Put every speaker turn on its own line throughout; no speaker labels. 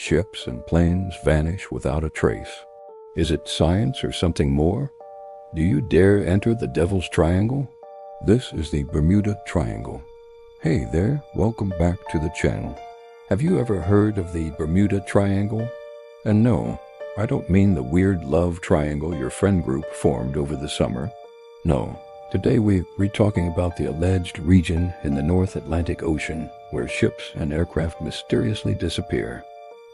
ships and planes vanish without a trace. Is it science or something more? Do you dare enter the Devil's Triangle? This is the Bermuda Triangle. Hey there, welcome back to the channel. Have you ever heard of the Bermuda Triangle? And no, I don't mean the weird love triangle your friend group formed over the summer. No, today we're talking about the alleged region in the North Atlantic Ocean where ships and aircraft mysteriously disappear.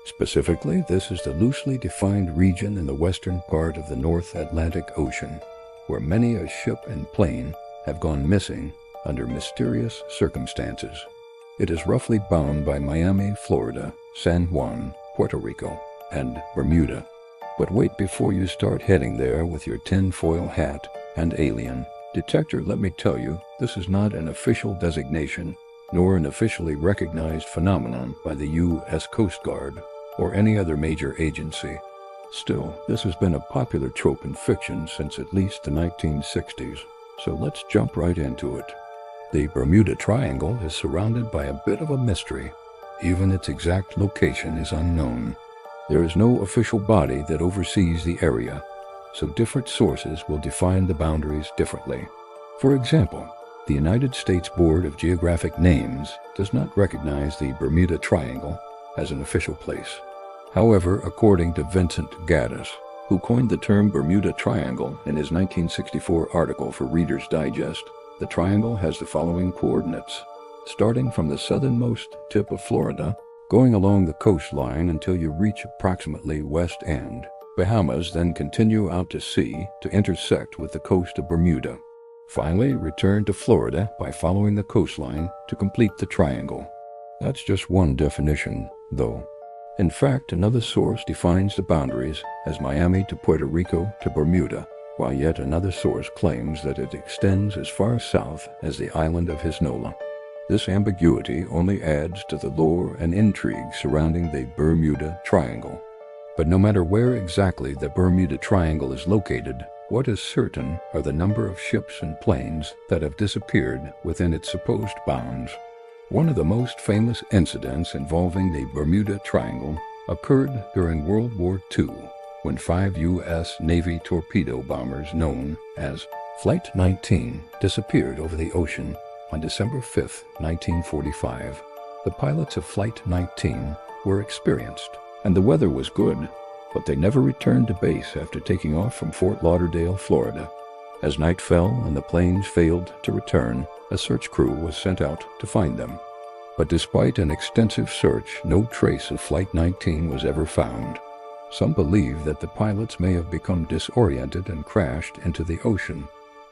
Specifically, this is the loosely defined region in the western part of the North Atlantic Ocean, where many a ship and plane have gone missing under mysterious circumstances. It is roughly bound by Miami, Florida, San Juan, Puerto Rico, and Bermuda. But wait before you start heading there with your tinfoil hat and alien detector. Let me tell you, this is not an official designation, nor an officially recognized phenomenon by the U.S. Coast Guard or any other major agency. Still, this has been a popular trope in fiction since at least the 1960s, so let's jump right into it. The Bermuda Triangle is surrounded by a bit of a mystery. Even its exact location is unknown. There is no official body that oversees the area, so different sources will define the boundaries differently. For example, the United States Board of Geographic Names does not recognize the Bermuda Triangle as an official place. However, according to Vincent Gaddis, who coined the term Bermuda Triangle in his 1964 article for Reader's Digest, the triangle has the following coordinates. Starting from the southernmost tip of Florida, going along the coastline until you reach approximately West End, Bahamas, then continue out to sea to intersect with the coast of Bermuda. Finally, return to Florida by following the coastline to complete the triangle. That's just one definition, though. In fact, another source defines the boundaries as Miami to Puerto Rico to Bermuda, while yet another source claims that it extends as far south as the island of Hispaniola. This ambiguity only adds to the lore and intrigue surrounding the Bermuda Triangle. But no matter where exactly the Bermuda Triangle is located, what is certain are the number of ships and planes that have disappeared within its supposed bounds. One of the most famous incidents involving the Bermuda Triangle occurred during World War II, when 5 U.S. Navy torpedo bombers known as Flight 19 disappeared over the ocean on December 5, 1945. The pilots of Flight 19 were experienced, and the weather was good, but they never returned to base after taking off from Fort Lauderdale, Florida. As night fell and the planes failed to return, a search crew was sent out to find them. But despite an extensive search, no trace of Flight 19 was ever found. Some believe that the pilots may have become disoriented and crashed into the ocean,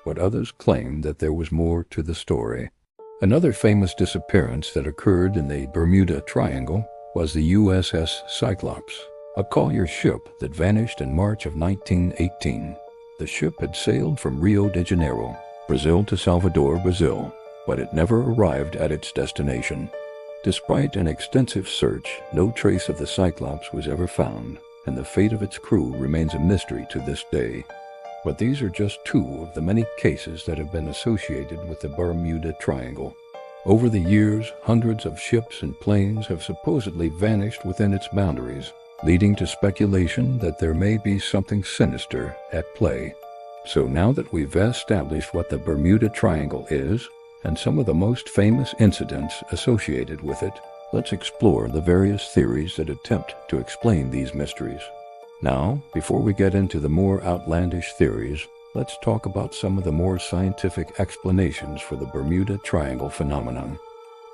but others claim that there was more to the story. Another famous disappearance that occurred in the Bermuda Triangle was the USS Cyclops, a collier ship that vanished in March of 1918. The ship had sailed from Rio de Janeiro, Brazil to Salvador, Brazil, but it never arrived at its destination. Despite an extensive search, no trace of the Cyclops was ever found, and the fate of its crew remains a mystery to this day. But these are just two of the many cases that have been associated with the Bermuda Triangle. Over the years, hundreds of ships and planes have supposedly vanished within its boundaries, leading to speculation that there may be something sinister at play. So now that we've established what the Bermuda Triangle is, and some of the most famous incidents associated with it, let's explore the various theories that attempt to explain these mysteries. Now, before we get into the more outlandish theories, let's talk about some of the more scientific explanations for the Bermuda Triangle phenomenon.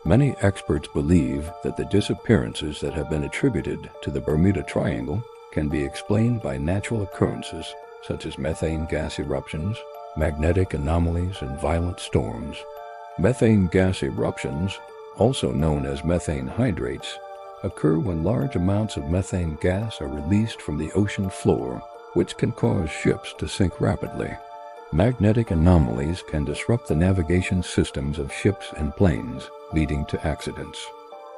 Many experts believe that the disappearances that have been attributed to the Bermuda Triangle can be explained by natural occurrences such as methane gas eruptions, magnetic anomalies, and violent storms. Methane gas eruptions, also known as methane hydrates, occur when large amounts of methane gas are released from the ocean floor, which can cause ships to sink rapidly. Magnetic anomalies can disrupt the navigation systems of ships and planes, leading to accidents.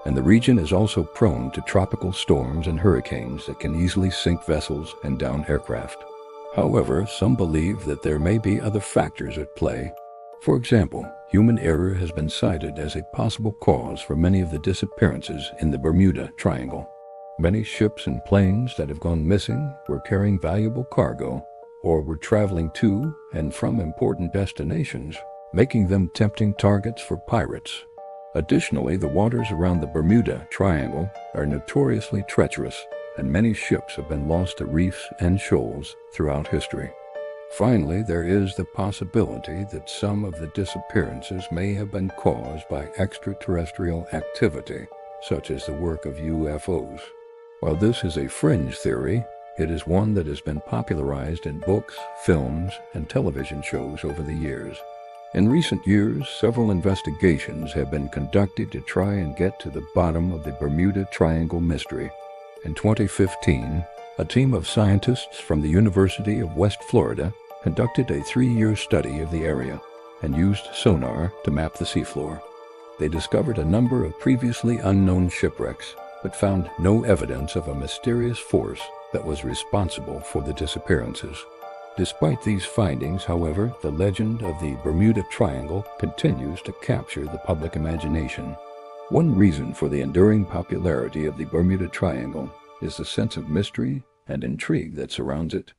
And the region is also prone to tropical storms and hurricanes that can easily sink vessels and down aircraft. However, some believe that there may be other factors at play. For example, human error has been cited as a possible cause for many of the disappearances in the Bermuda Triangle. Many ships and planes that have gone missing were carrying valuable cargo or were traveling to and from important destinations, making them tempting targets for pirates. Additionally, the waters around the Bermuda Triangle are notoriously treacherous, and many ships have been lost to reefs and shoals throughout history. Finally, there is the possibility that some of the disappearances may have been caused by extraterrestrial activity, such as the work of UFOs. While this is a fringe theory, it is one that has been popularized in books, films, and television shows over the years. In recent years, several investigations have been conducted to try and get to the bottom of the Bermuda Triangle mystery. In 2015, a team of scientists from the University of West Florida conducted a 3-year study of the area and used sonar to map the seafloor. They discovered a number of previously unknown shipwrecks, but found no evidence of a mysterious force that was responsible for the disappearances. Despite these findings, however, the legend of the Bermuda Triangle continues to capture the public imagination. One reason for the enduring popularity of the Bermuda Triangle is the sense of mystery and intrigue that surrounds it.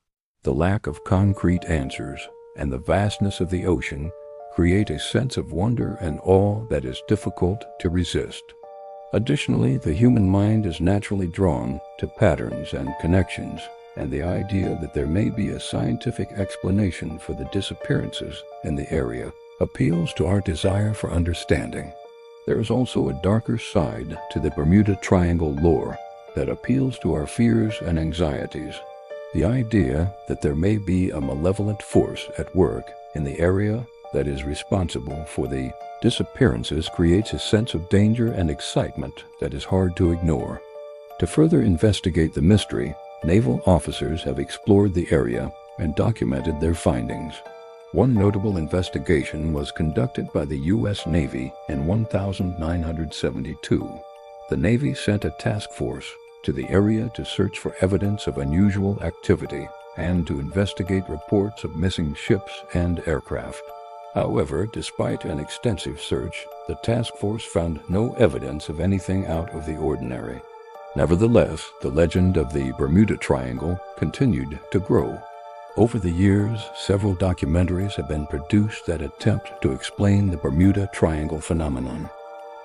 The lack of concrete answers and the vastness of the ocean create a sense of wonder and awe that is difficult to resist. Additionally, the human mind is naturally drawn to patterns and connections, and the idea that there may be a scientific explanation for the disappearances in the area appeals to our desire for understanding. There is also a darker side to the Bermuda Triangle lore that appeals to our fears and anxieties. The idea that there may be a malevolent force at work in the area that is responsible for the disappearances creates a sense of danger and excitement that is hard to ignore. To further investigate the mystery, naval officers have explored the area and documented their findings. One notable investigation was conducted by the U.S. Navy in 1972. The Navy sent a task force to the area to search for evidence of unusual activity and to investigate reports of missing ships and aircraft. However, despite an extensive search, the task force found no evidence of anything out of the ordinary. Nevertheless, the legend of the Bermuda Triangle continued to grow. Over the years, several documentaries have been produced that attempt to explain the Bermuda Triangle phenomenon.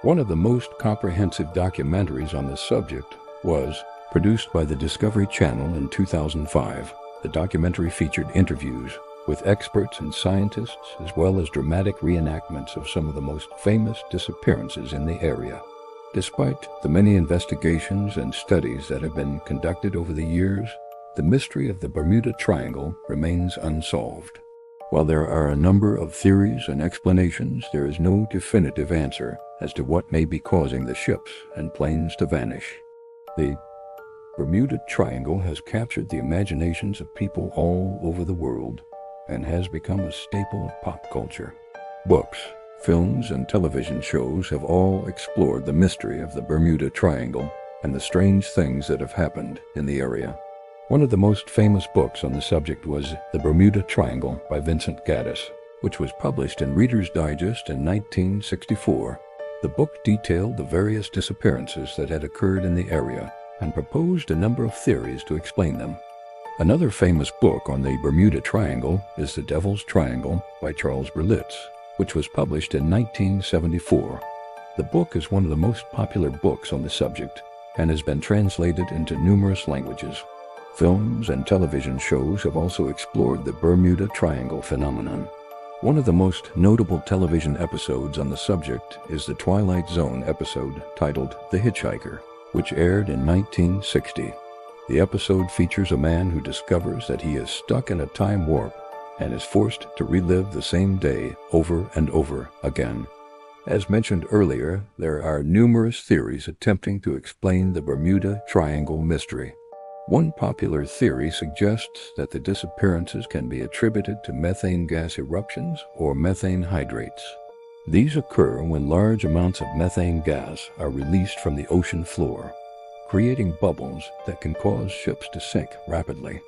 One of the most comprehensive documentaries on the subject was produced by the Discovery Channel in 2005. The documentary featured interviews with experts and scientists, as well as dramatic reenactments of some of the most famous disappearances in the area. Despite the many investigations and studies that have been conducted over the years, the mystery of the Bermuda Triangle remains unsolved. While there are a number of theories and explanations, there is no definitive answer as to what may be causing the ships and planes to vanish. The Bermuda Triangle has captured the imaginations of people all over the world and has become a staple of pop culture. Books, films, and television shows have all explored the mystery of the Bermuda Triangle and the strange things that have happened in the area. One of the most famous books on the subject was The Bermuda Triangle by Vincent Gaddis, which was published in Reader's Digest in 1964. The book detailed the various disappearances that had occurred in the area and proposed a number of theories to explain them. Another famous book on the Bermuda Triangle is The Devil's Triangle by Charles Berlitz, which was published in 1974. The book is one of the most popular books on the subject and has been translated into numerous languages. Films and television shows have also explored the Bermuda Triangle phenomenon. One of the most notable television episodes on the subject is the Twilight Zone episode titled The Hitchhiker, which aired in 1960. The episode features a man who discovers that he is stuck in a time warp and is forced to relive the same day over and over again. As mentioned earlier, there are numerous theories attempting to explain the Bermuda Triangle mystery. One popular theory suggests that the disappearances can be attributed to methane gas eruptions or methane hydrates. These occur when large amounts of methane gas are released from the ocean floor, creating bubbles that can cause ships to sink rapidly.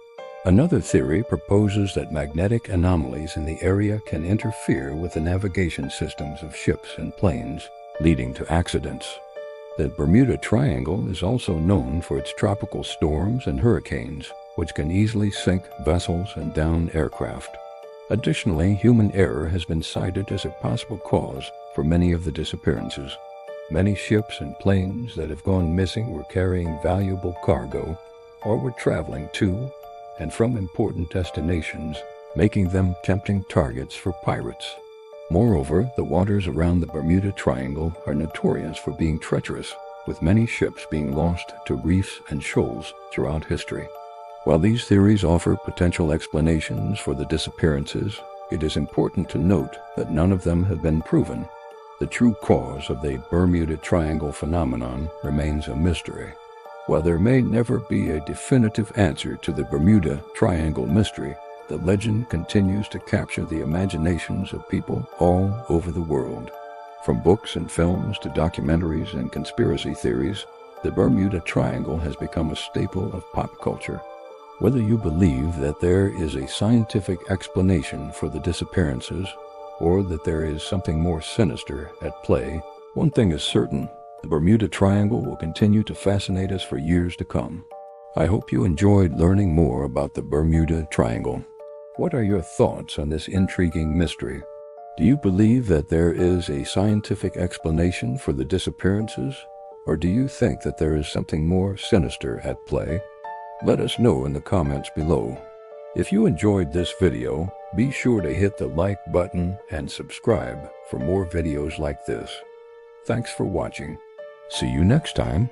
Another theory proposes that magnetic anomalies in the area can interfere with the navigation systems of ships and planes, leading to accidents. The Bermuda Triangle is also known for its tropical storms and hurricanes, which can easily sink vessels and down aircraft. Additionally, human error has been cited as a possible cause for many of the disappearances. Many ships and planes that have gone missing were carrying valuable cargo or were traveling to and from important destinations, making them tempting targets for pirates. Moreover, the waters around the Bermuda Triangle are notorious for being treacherous, with many ships being lost to reefs and shoals throughout history. While these theories offer potential explanations for the disappearances, it is important to note that none of them have been proven. The true cause of the Bermuda Triangle phenomenon remains a mystery. While there may never be a definitive answer to the Bermuda Triangle mystery, the legend continues to capture the imaginations of people all over the world. From books and films to documentaries and conspiracy theories, the Bermuda Triangle has become a staple of pop culture. Whether you believe that there is a scientific explanation for the disappearances or that there is something more sinister at play, one thing is certain: the Bermuda Triangle will continue to fascinate us for years to come. I hope you enjoyed learning more about the Bermuda Triangle. What are your thoughts on this intriguing mystery? Do you believe that there is a scientific explanation for the disappearances, or do you think that there is something more sinister at play? Let us know in the comments below. If you enjoyed this video, be sure to hit the like button and subscribe for more videos like this. Thanks for watching. See you next time.